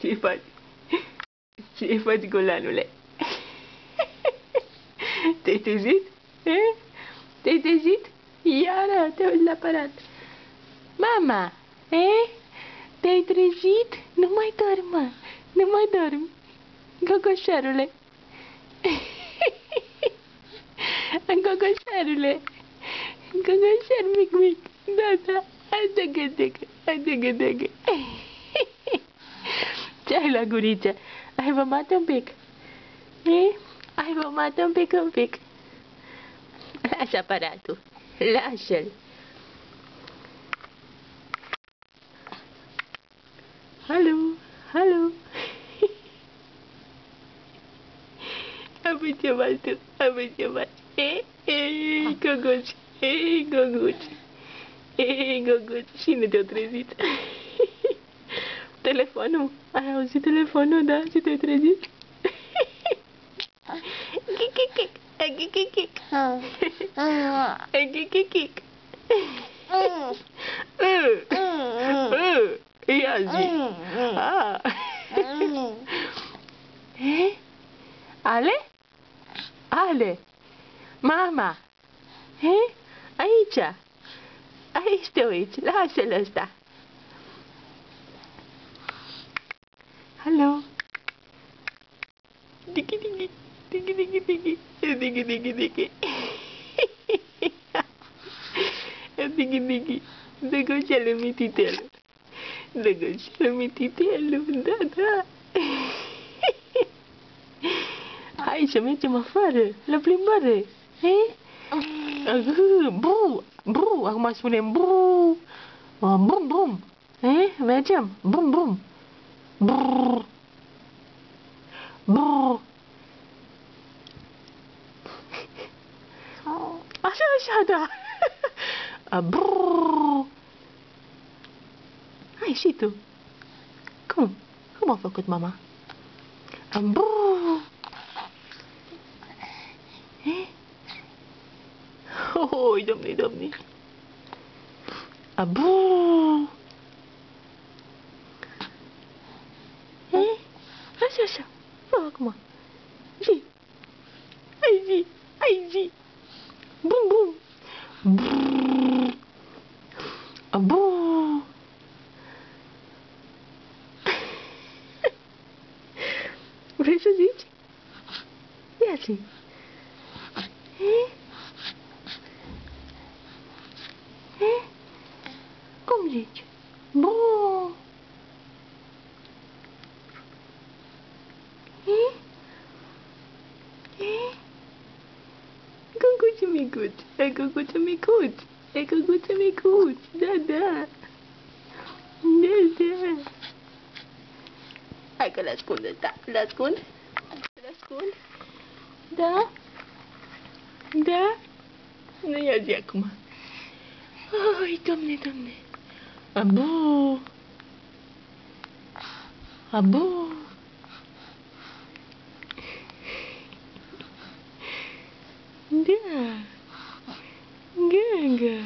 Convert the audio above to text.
Ce faci? Ce faci, golanule? Te-ai trezit? Te-ai trezit? Iară, te uiți la aparat. Mama, te-ai trezit? Nu mai dormi, mă. Nu mai dormi. Gogoșarule. Gogoșarule. Gogoșar mic. Da. Hai de gândegă. Ce ai la guriță? Ai vămat un pic? Ai vămat un pic? Lasă aparatul. Lasă-l. Alo. Am chemat tu. Goguț. Cine te-a trezit? Telefonul. Ai auzit telefonul, da? Și te-ai trezit? Ia zi. Ale? Mama? Aici te uiți. Lasă-l ăsta. Alo? Digi. Dăgășelul mititelu. Da. Hai să mergem afară, la plimbare. Bru, acum spunem bru. Brum. Mergem. Brum. Brrr. Așa, da. Brrr. Hai și tu. Cum a făcut mama? Brrr. Oi, domne. Brrr. Așa. Fă acum. Zi. Hai zi. Brum. Brrr. Brrr. Vrei să zici? Ia zi. Cum zici? Bun. Găguță micuț. Da. Hai că l-ascund ăsta. L-ascund? Da? Nu ia zi acum. Ai, domne. Abu. Da. Gângă.